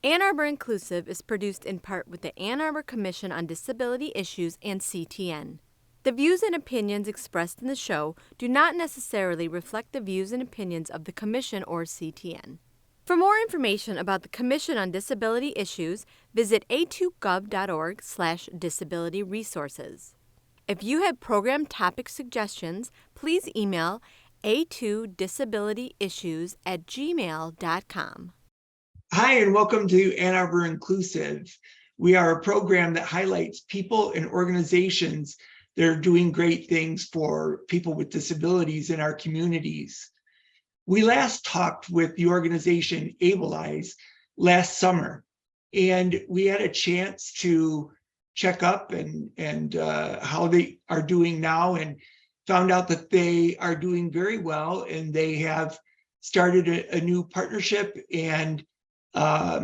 Ann Arbor Inclusive is produced in part with the Ann Arbor Commission on Disability Issues and CTN. The views and opinions expressed in the show do not necessarily reflect the views and opinions of the Commission or CTN. For more information about the Commission on Disability Issues, visit a2gov.org/disability resources. If you have program topic suggestions, please email a2disabilityissues@gmail.com. Hi, and welcome to Ann Arbor Inclusive. We are a program that highlights people and organizations that are doing great things for people with disabilities in our communities. We last talked with the organization AbleVu last summer, and we had a chance to check up and how they are doing now, and found out that they are doing very well, and they have started a new partnership, and I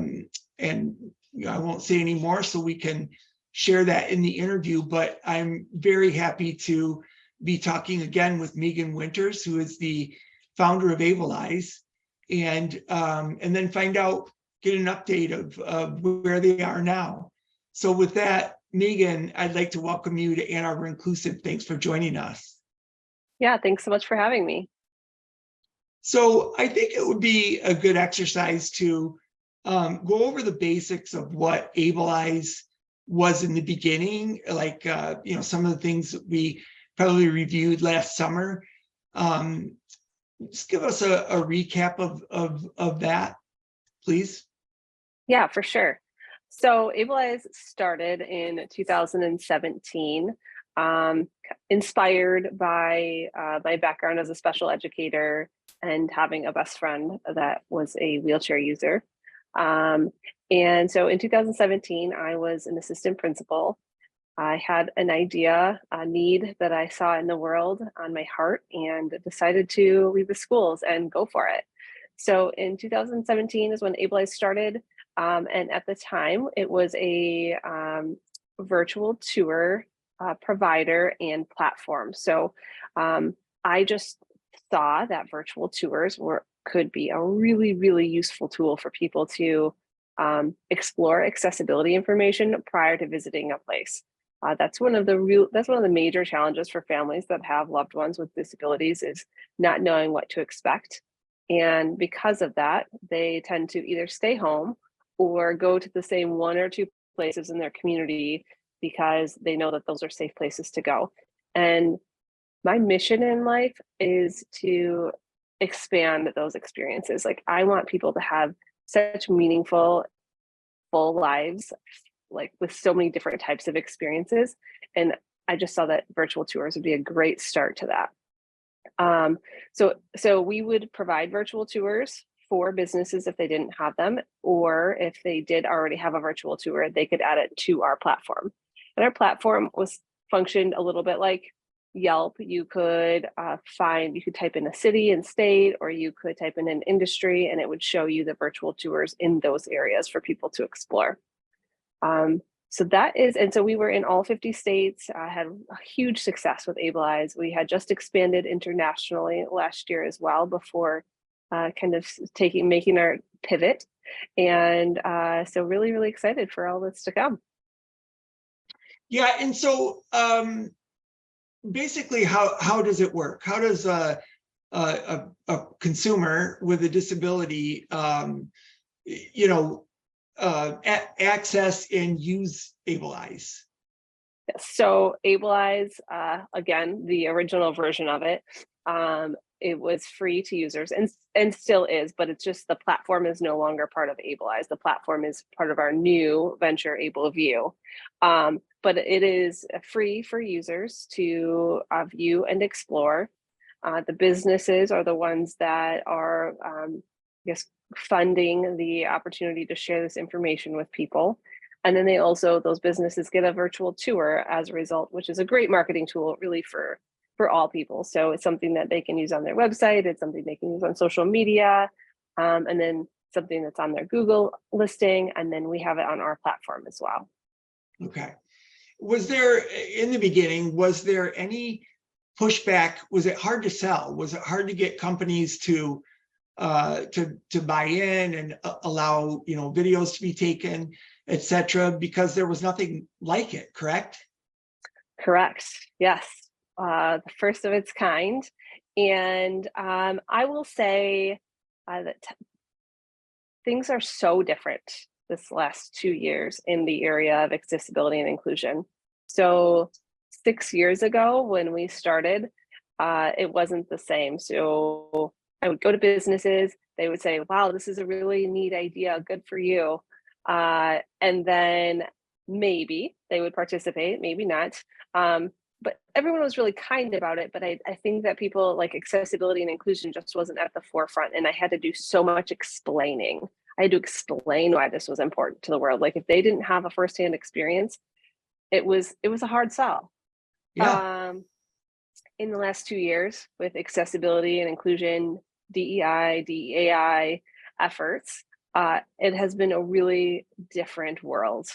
won't say any more so we can share that in the interview, but I'm very happy to be talking again with Meegan Winters, who is the founder of AbleVu, and then get an update of where they are now. So with that, Meegan, I'd like to welcome you to Ann Arbor Inclusive. Thanks for joining us. Yeah, thanks so much for having me. So I think it would be a good exercise to go over the basics of what AbleVu was in the beginning, like some of the things that we probably reviewed last summer. Just give us a recap of that, please. Yeah, for sure. So AbleVu started in 2017, inspired by my background as a special educator and having a best friend that was a wheelchair user. And so in 2017, I was an assistant principal. I had an idea, a need that I saw in the world on my heart, and decided to leave the schools and go for it. So in 2017 is when AbleVu started. And at the time, it was a virtual tour provider and platform. So I just saw that virtual tours could be a really, really useful tool for people to explore accessibility information prior to visiting a place. That's one of the major challenges for families that have loved ones with disabilities, is not knowing what to expect. And because of that, they tend to either stay home or go to the same one or two places in their community because they know that those are safe places to go. And my mission in life is to expand those experiences. Like, I want people to have such meaningful, full lives, like with so many different types of experiences. And I just saw that virtual tours would be a great start to that. So we would provide virtual tours for businesses if they didn't have them, or if they did already have a virtual tour, they could add it to our platform. And our platform functioned a little bit like Yelp. You could you could type in a city and state, or you could type in an industry, and it would show you the virtual tours in those areas for people to explore. So we were in all 50 states, had a huge success with AbleVu. We had just expanded internationally last year as well, before making our pivot. And so really, really excited for all that's to come. Yeah, and so basically, how does it work? How does a consumer with a disability access and use AbleVu? So AbleVu, again, the original version of it, it was free to users and still is, but it's just the platform is no longer part of AbleVu. The platform is part of our new venture, AbleVu. But it is free for users to view and explore. The businesses are the ones that are, funding the opportunity to share this information with people. And then those businesses get a virtual tour as a result, which is a great marketing tool really for all people. So it's something that they can use on their website. It's something they can use on social media, and then something that's on their Google listing. And then we have it on our platform as well. Okay. Was there, in the beginning, was there any pushback? Was it hard to sell? Was it hard to get companies to to buy in and allow, videos to be taken, etc., because there was nothing like it, correct? Correct. Yes. The first of its kind. And I will say that things are so different this last 2 years in the area of accessibility and inclusion. So 6 years ago when we started, it wasn't the same. So I would go to businesses, they would say, wow, this is a really neat idea, good for you. And then maybe they would participate, maybe not. But everyone was really kind about it. But I think that people like accessibility and inclusion just wasn't at the forefront. And I had to do so much explaining. I had to explain why this was important to the world. Like if they didn't have a firsthand experience, it was a hard sell. Yeah. In the last 2 years with accessibility and inclusion, DEI, DEAI efforts, it has been a really different world.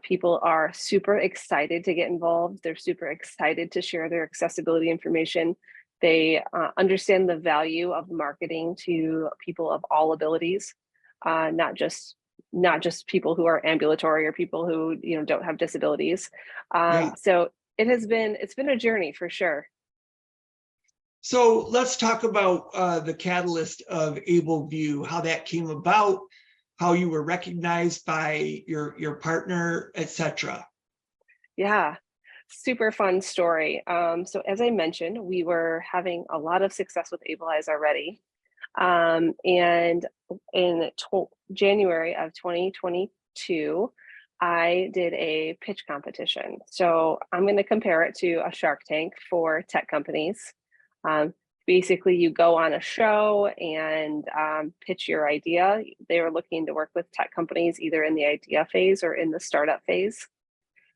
People are super excited to get involved. They're super excited to share their accessibility information. They understand the value of marketing to people of all abilities, not just people who are ambulatory or people who don't have disabilities. Yeah. So it's been a journey for sure. So let's talk about the catalyst of AbleVu, how that came about, how you were recognized by your partner, etc. Yeah, super fun story. So as I mentioned, we were having a lot of success with AbleEye already. And in January of 2022, I did a pitch competition. So I'm going to compare it to a Shark Tank for tech companies. Basically, you go on a show and pitch your idea. They were looking to work with tech companies either in the idea phase or in the startup phase.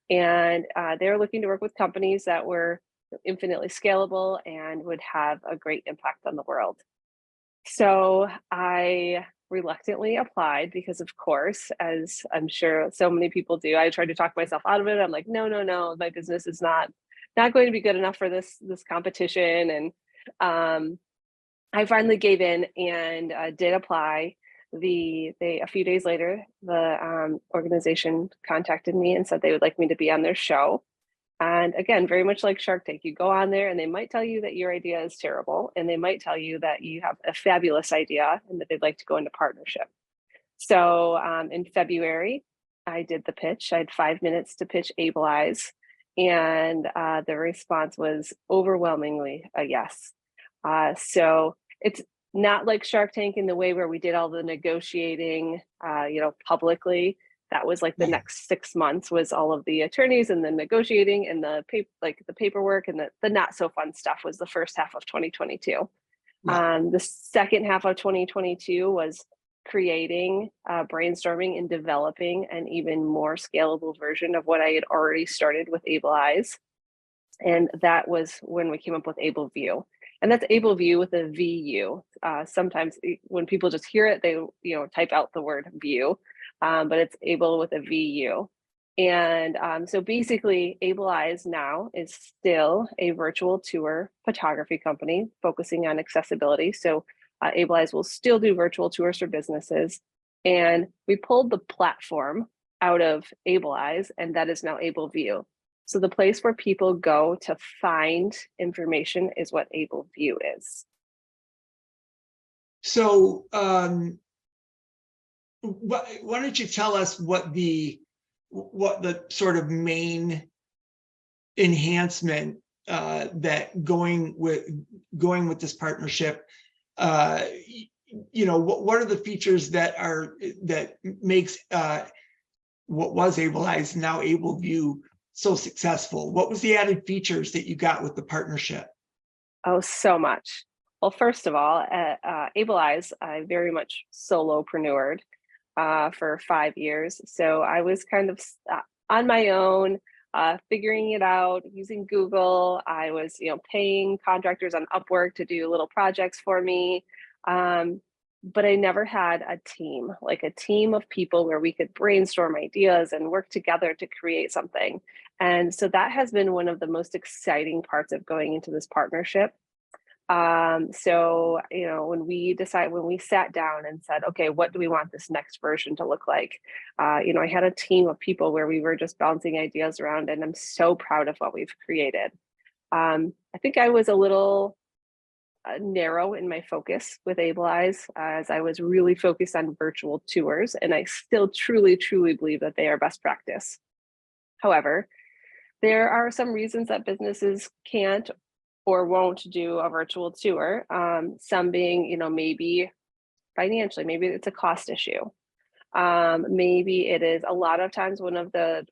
And they were looking to work with companies that were infinitely scalable and would have a great impact on the world. So I reluctantly applied because, of course, as I'm sure so many people do, I tried to talk myself out of it. I'm like, no, my business is not going to be good enough for this competition. And I finally gave in and did apply. A few days later, the organization contacted me and said they would like me to be on their show. And again, very much like Shark Tank, you go on there and they might tell you that your idea is terrible, and they might tell you that you have a fabulous idea and that they'd like to go into partnership. So in February, I did the pitch. I had 5 minutes to pitch AbleEye, and the response was overwhelmingly a yes. So it's not like Shark Tank in the way where we did all the negotiating, publicly. That was like the next 6 months was all of the attorneys and the negotiating and the paperwork, and the not so fun stuff was the first half of 2022. Yeah. The second half of 2022 was creating, brainstorming and developing an even more scalable version of what I had already started with AbleEye. And that was when we came up with AbleVu. And that's AbleVu with a VU. Sometimes when people just hear it, they type out the word view, but it's Able with a VU. And so basically, AbleEye now is still a virtual tour photography company focusing on accessibility. So AbleEye will still do virtual tours for businesses. And we pulled the platform out of AbleEye, and that is now AbleVu. So the place where people go to find information is what AbleVu is. So why don't you tell us what the sort of main enhancement that going with this partnership, what are the features that makes what was AbleEye now AbleVu so successful? What was the added features that you got with the partnership? Oh, so much. Well, first of all, at AbleEye, I very much solopreneur'd for 5 years. So I was kind of on my own, figuring it out using Google. I was, paying contractors on Upwork to do little projects for me. But I never had a team, like a team of people where we could brainstorm ideas and work together to create something. And so that has been one of the most exciting parts of going into this partnership. So, when we sat down and said, okay, what do we want this next version to look like? I had a team of people where we were just bouncing ideas around, and I'm so proud of what we've created. I think I was a little narrow in my focus with AbleEyes, as I was really focused on virtual tours, and I still truly, truly believe that they are best practice. However, there are some reasons that businesses can't or won't do a virtual tour. Some being, maybe financially, maybe it's a cost issue. Maybe it is a lot of times one of the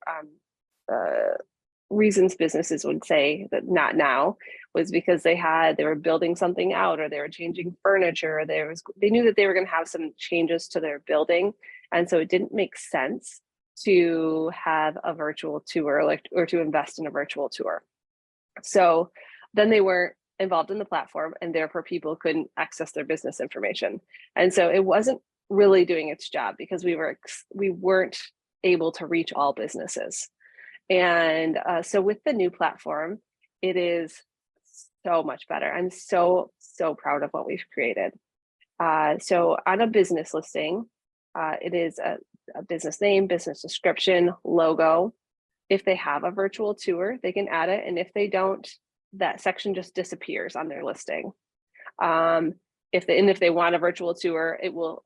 reasons businesses would say that not now was because they were building something out, or they were changing furniture, or they knew that they were going to have some changes to their building, and so it didn't make sense to have a virtual tour, or to invest in a virtual tour. So then they weren't involved in the platform, and therefore people couldn't access their business information, and so it wasn't really doing its job because we weren't able to reach all businesses. And so with the new platform, it is so much better. I'm so proud of what we've created. So on a business listing, it is a business name, business description, logo. If they have a virtual tour, they can add it. And if they don't, that section just disappears on their listing. If they want a virtual tour, it will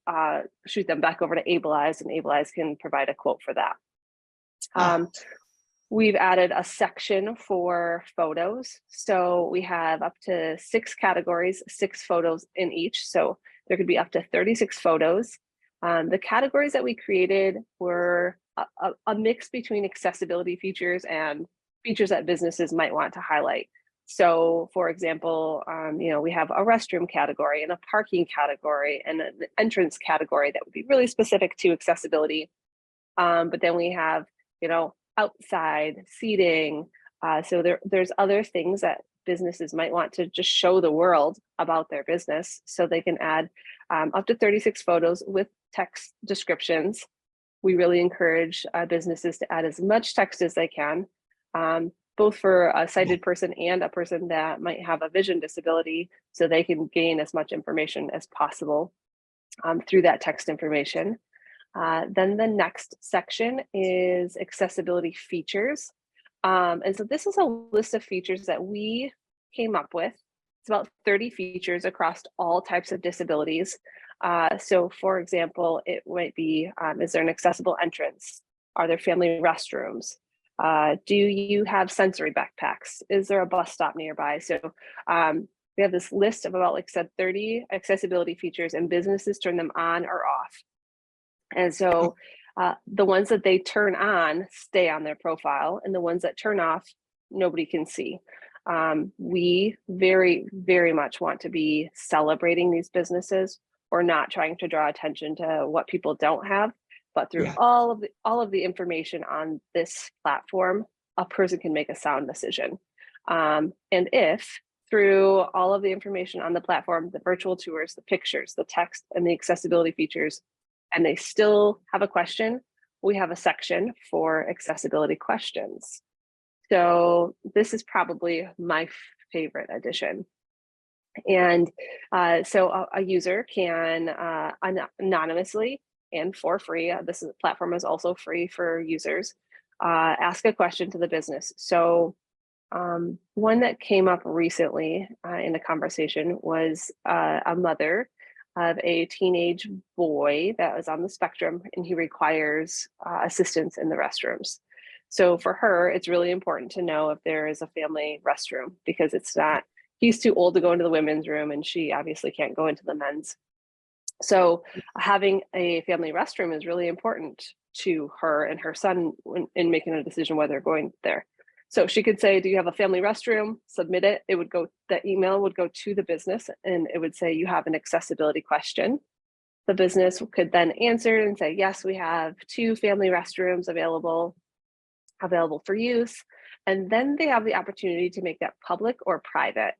shoot them back over to AbleEyes, and AbleEyes can provide a quote for that. We've added a section for photos. So we have up to 6 categories, 6 photos in each. So there could be up to 36 photos. The categories that we created were a mix between accessibility features and features that businesses might want to highlight. So for example, we have a restroom category and a parking category and an entrance category that would be really specific to accessibility. But then we have, outside seating. So there's other things that businesses might want to just show the world about their business. So they can add up to 36 photos with text descriptions. We really encourage businesses to add as much text as they can, both for a sighted person and a person that might have a vision disability, so they can gain as much information as possible through that text information. Then the next section is accessibility features. And so this is a list of features that we came up with. It's about 30 features across all types of disabilities. So for example, it might be, is there an accessible entrance? Are there family restrooms? Do you have sensory backpacks? Is there a bus stop nearby? So we have this list of about, like I said, 30 accessibility features, and businesses turn them on or off. And so the ones that they turn on stay on their profile, and the ones that turn off, nobody can see. We very, very much want to be celebrating these businesses. Or not trying to draw attention to what people don't have, but through all of the information on this platform, a person can make a sound decision. And if through all of the information on the platform, the virtual tours, the pictures, the text, and the accessibility features, and they still have a question, we have a section for accessibility questions. So this is probably my favorite addition. And so a user can anonymously and for free, this platform is also free for users, ask a question to the business. So one that came up recently in the conversation was a mother of a teenage boy that was on the spectrum, and he requires assistance in the restrooms. So for her, it's really important to know if there is a family restroom, because he's too old to go into the women's room, and she obviously can't go into the men's. So having a family restroom is really important to her and her son in making a decision whether they're going there. So she could say, do you have a family restroom? Submit it. The email would go to the business, and it would say, you have an accessibility question. The business could then answer and say, yes, we have 2 family restrooms available for use. And then they have the opportunity to make that public or private.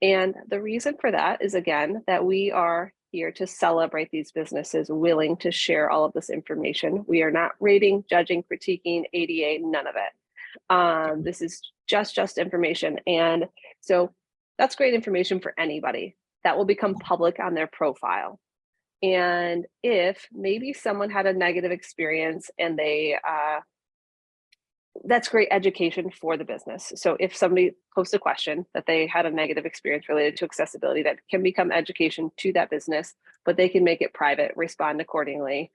And the reason for that is, again, that we are here to celebrate these businesses willing to share all of this information. We are not rating, judging, critiquing, ADA, none of it. This is just information. And so That's great information for anybody. That will become public on their profile. And if maybe someone had a negative experience and that's great education for the business. So if somebody posts a question that they had a negative experience related to accessibility, that can become education to that business, but they can make it private, respond accordingly.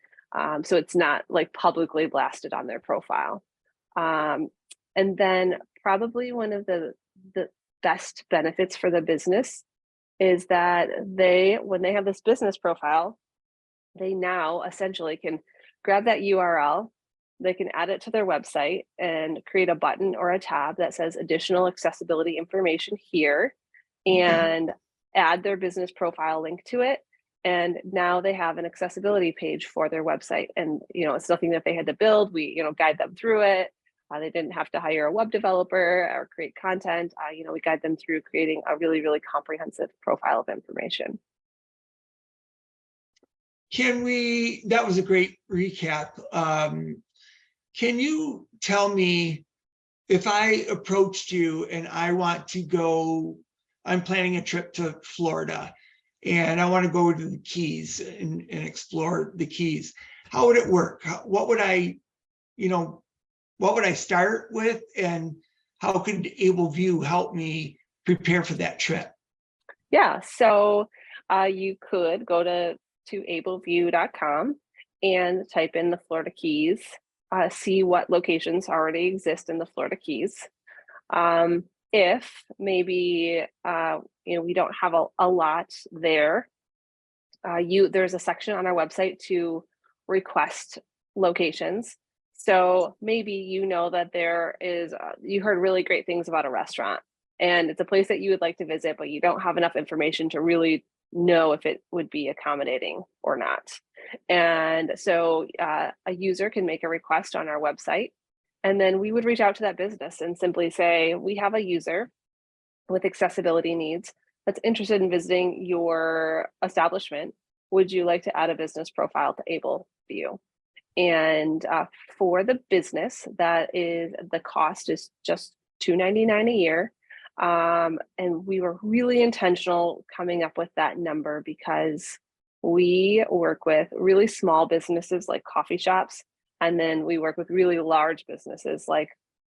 So it's not like publicly blasted on their profile. And then probably one of the best benefits for the business is that when they have this business profile, they now essentially can grab that URL, they can add it to their website and create a button or a tab that says additional accessibility information here, and add their business profile link to it. And now they have an accessibility page for their website. And, it's nothing that they had to build. We, guide them through it. They didn't have to hire a web developer or create content. We guide them through creating a really, really comprehensive profile of information. That was a great recap. Can you tell me, if I approached you and I want to go, I'm planning a trip to Florida and I want to go to the Keys and explore the Keys, how would it work? What would I start with, and how could AbleVu help me prepare for that trip? Yeah, so you could go to ablevu.com and type in the Florida Keys, see what locations already exist in the Florida Keys. If maybe we don't have a lot there, there's a section on our website to request locations. So maybe that there is, you heard really great things about a restaurant and it's a place that you would like to visit, but you don't have enough information to really know if it would be accommodating or not. And so a user can make a request on our website, and then we would reach out to that business and simply say, we have a user with accessibility needs that's interested in visiting your establishment. Would you like to add a business profile to AbleVu? And for the business, the cost is just $299 a year. And we were really intentional coming up with that number because we work with really small businesses like coffee shops, and then we work with really large businesses like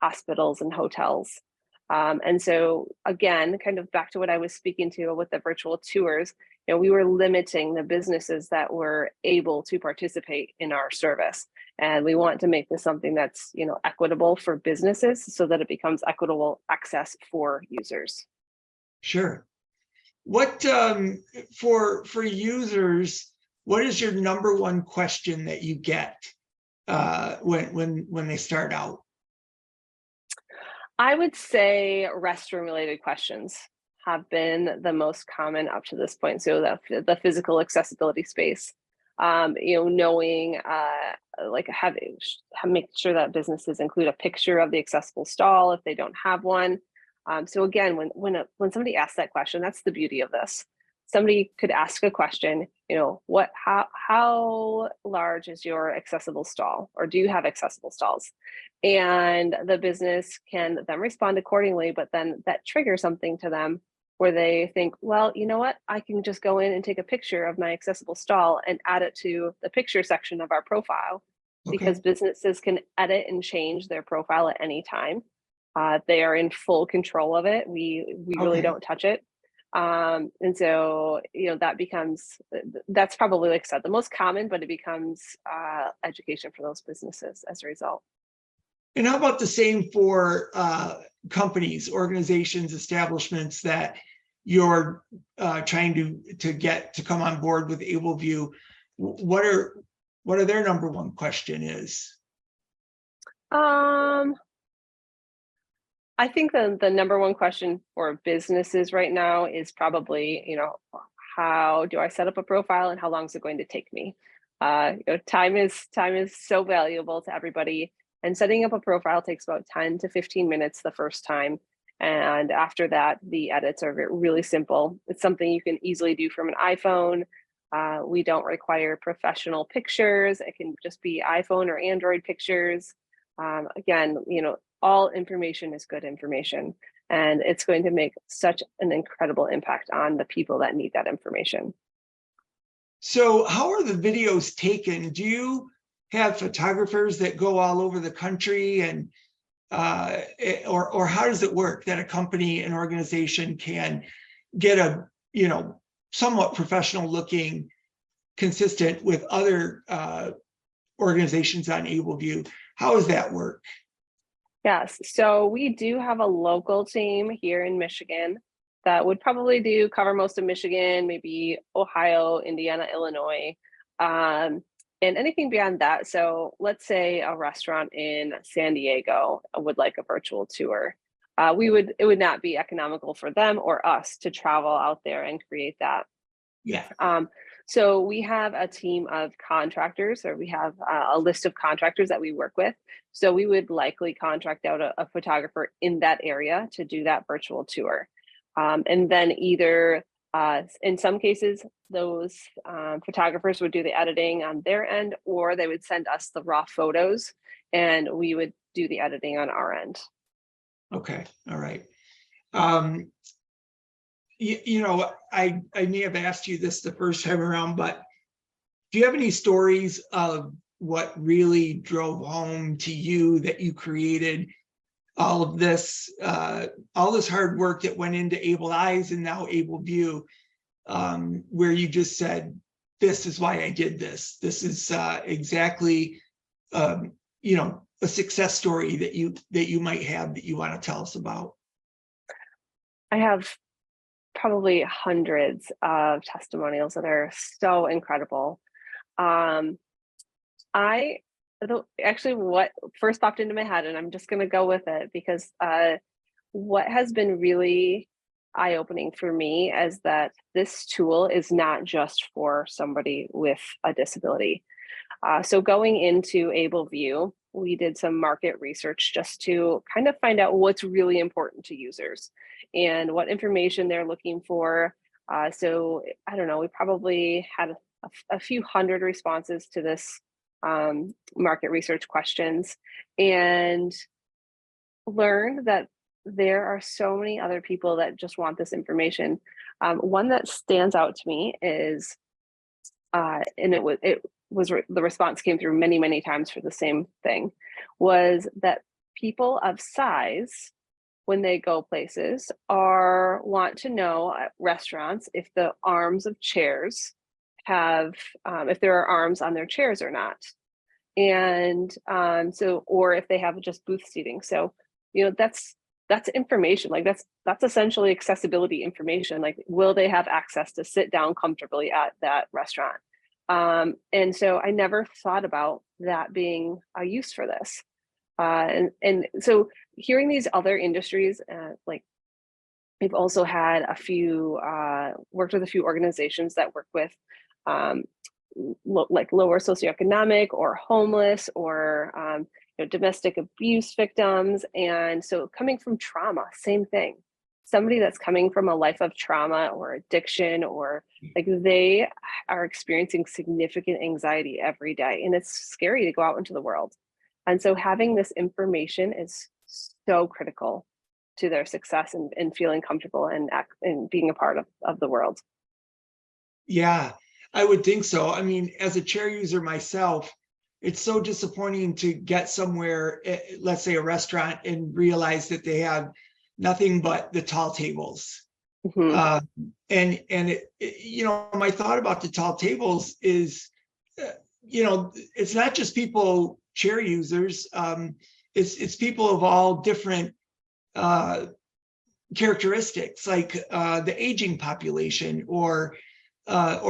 hospitals and hotels. And so again, kind of back to what I was speaking to with the virtual tours, we were limiting the businesses that were able to participate in our service. And we want to make this something that's, equitable for businesses so that it becomes equitable access for users. Sure. What for users, what is your number one question that you get when they start out? I would say restroom related questions have been the most common up to this point. So the physical accessibility space, knowing, make sure that businesses include a picture of the accessible stall if they don't have one. So again, when somebody asks that question, that's the beauty of this. Somebody could ask a question, how large is your accessible stall, or do you have accessible stalls? And the business can then respond accordingly, but then that triggers something to them where they think, well, you know what, I can just go in and take a picture of my accessible stall and add it to the picture section of our profile, because businesses can edit and change their profile at any time. They are in full control of it. We really don't touch it. And so, that's probably, like I said, the most common, but it becomes education for those businesses as a result. And how about the same for companies, organizations, establishments that you're trying to get to come on board with AbleVu? What are their number one question is? I think the number one question for businesses right now is probably, how do I set up a profile and how long is it going to take me? Time is so valuable to everybody, and setting up a profile takes about 10 to 15 minutes the first time. And after that, the edits are really simple. It's something you can easily do from an iPhone. We don't require professional pictures. It can just be iPhone or Android pictures. Again, all information is good information. And it's going to make such an incredible impact on the people that need that information. So how are the videos taken? Do you have photographers that go all over the country, and or how does it work that a company, an organization can get a, somewhat professional looking, consistent with other organizations on AbleVu? How does that work? Yes, so we do have a local team here in Michigan that would probably cover most of Michigan, maybe Ohio, Indiana, Illinois, and anything beyond that. So let's say a restaurant in San Diego would like a virtual tour. It would not be economical for them or us to travel out there and create that. Yeah. So we have a team of contractors, or we have a list of contractors that we work with. So we would likely contract out a photographer in that area to do that virtual tour. And then either in some cases, those photographers would do the editing on their end, or they would send us the raw photos and we would do the editing on our end. Okay. All right. I may have asked you this the first time around, but do you have any stories of what really drove home to you that you created all of this, all this hard work that went into Able Eyes and now AbleVu, where you just said, this is why I did this. This is exactly, a success story that you might have that you want to tell us about? I have probably hundreds of testimonials that are so incredible. Actually, what first popped into my head, and I'm just going to go with it, because what has been really eye-opening for me is that this tool is not just for somebody with a disability. So going into AbleVu, we did some market research just to kind of find out what's really important to users and what information they're looking for. So I don't know, we probably had a few hundred responses to this market research questions, and learned that there are so many other people that just want this information. One that stands out to me is, and it was the response came through many, many times for the same thing, was that people of size, when they go places, want to know at restaurants if the arms of chairs have, if there are arms on their chairs or not. And or if they have just booth seating. So, that's information. Like that's essentially accessibility information. Like, will they have access to sit down comfortably at that restaurant? And so I never thought about that being a use for this. And so hearing these other industries, like we've also had worked with a few organizations that work with like lower socioeconomic or homeless or domestic abuse victims. And so coming from trauma, same thing. Somebody that's coming from a life of trauma or addiction, or like they are experiencing significant anxiety every day, and it's scary to go out into the world. And so having this information is so critical to their success and feeling comfortable and being a part of the world. Yeah, I would think so. I mean, as a chair user myself, it's so disappointing to get somewhere, let's say a restaurant, and realize that they have nothing but the tall tables. Mm-hmm. My thought about the tall tables is, it's not just people, chair users, it's people of all different characteristics, like the aging population, or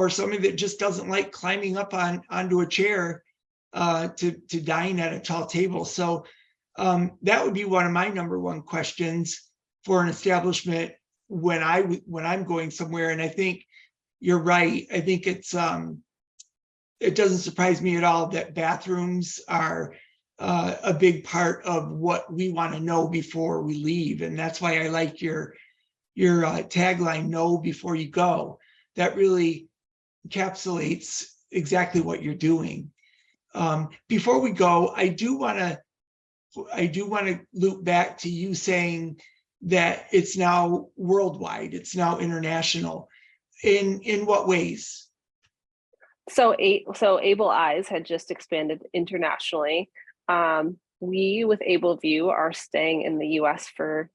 somebody that just doesn't like climbing up onto a chair to dine at a tall table. So that would be one of my number one questions for an establishment when I'm going somewhere. And I think you're right. I think it doesn't surprise me at all that bathrooms are a big part of what we want to know before we leave. And that's why I like your tagline, "Know before you go." That really encapsulates exactly what you're doing. Before we go, I do want to loop back to you saying that it's now worldwide, it's now international. In what ways? So Able Eyes had just expanded internationally. We with AbleVu are staying in the US for,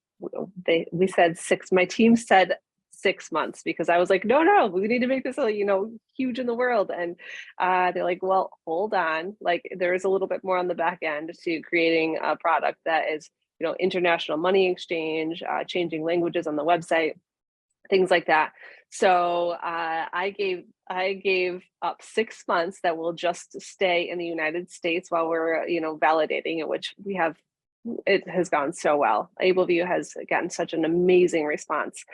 we said my team said 6 months, because I was like, no, we need to make this, huge in the world. And they're like, well, hold on. Like, there's a little bit more on the back end to creating a product that is, international money exchange, changing languages on the website, things like that. So I gave up 6 months that will just stay in the United States while we're, validating it, which it has gone so well. AbleVu has gotten such an amazing response.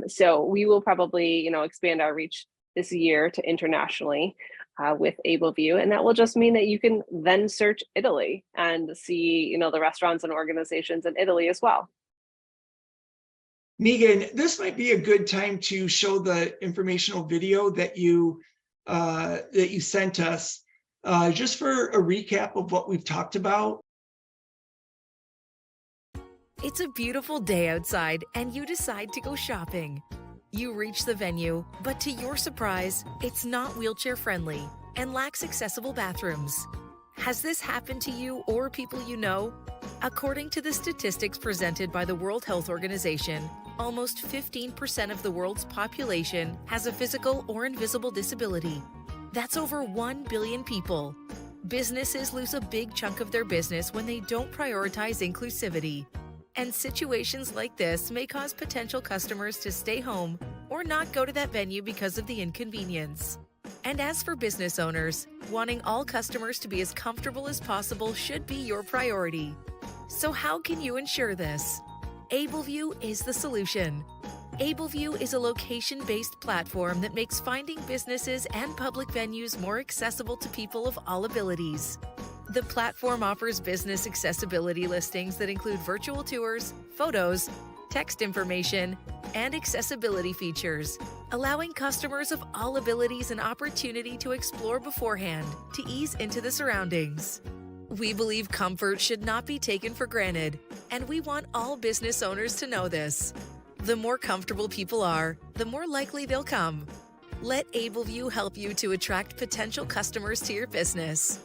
So we will probably, expand our reach this year to internationally with AbleVu. And that will just mean that you can then search Italy and see, the restaurants and organizations in Italy as well. Meegan, this might be a good time to show the informational video that you sent us, just for a recap of what we've talked about. It's a beautiful day outside and you decide to go shopping. You reach the venue, but to your surprise, it's not wheelchair friendly and lacks accessible bathrooms. Has this happened to you or people you know? According to the statistics presented by the World Health Organization, almost 15% of the world's population has a physical or invisible disability. That's over 1 billion people. Businesses lose a big chunk of their business when they don't prioritize inclusivity. And situations like this may cause potential customers to stay home or not go to that venue because of the inconvenience. And as for business owners, wanting all customers to be as comfortable as possible should be your priority. So how can you ensure this? AbleVu is the solution. AbleVu is a location-based platform that makes finding businesses and public venues more accessible to people of all abilities. The platform offers business accessibility listings that include virtual tours, photos, text information, and accessibility features, allowing customers of all abilities an opportunity to explore beforehand to ease into the surroundings. We believe comfort should not be taken for granted, and we want all business owners to know this. The more comfortable people are, the more likely they'll come. Let AbleVu help you to attract potential customers to your business.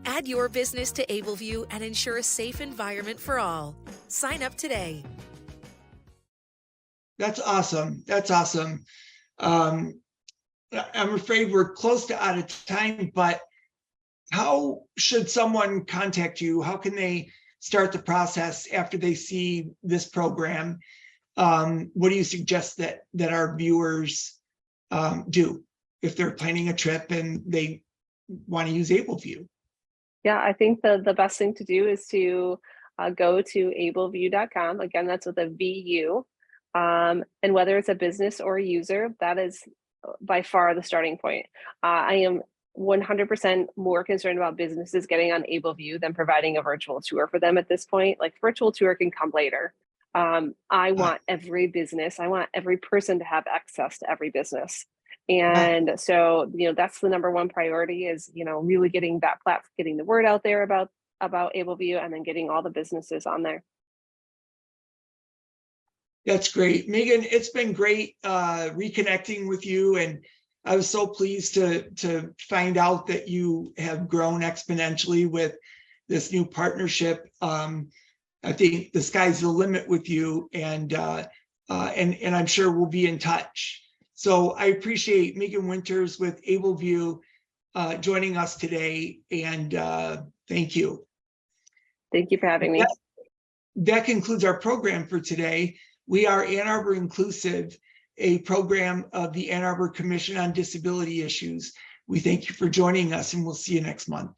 Add your business to AbleVu and ensure a safe environment for all. Sign up today. That's awesome. That's awesome. I'm afraid we're close to out of time, but how should someone contact you? How can they start the process after they see this program? What do you suggest that our viewers do if they're planning a trip and they want to use AbleVu? Yeah, I think the best thing to do is to go to ablevu.com. Again, that's with a VU. And whether it's a business or a user, that is by far the starting point. I am 100% more concerned about businesses getting on AbleVu than providing a virtual tour for them at this point. Like, virtual tour can come later. I want every business, I want every person to have access to every business. And so, that's the number one priority is, really getting that platform, getting the word out there about AbleVu, and then getting all the businesses on there. That's great. Meegan, it's been great reconnecting with you. And I was so pleased to find out that you have grown exponentially with this new partnership. I think the sky's the limit with you, and I'm sure we'll be in touch. So I appreciate Meegan Winters with AbleVu joining us today, and thank you. Thank you for having me. That concludes our program for today. We are Ann Arbor Inclusive, a program of the Ann Arbor Commission on Disability Issues. We thank you for joining us, and we'll see you next month.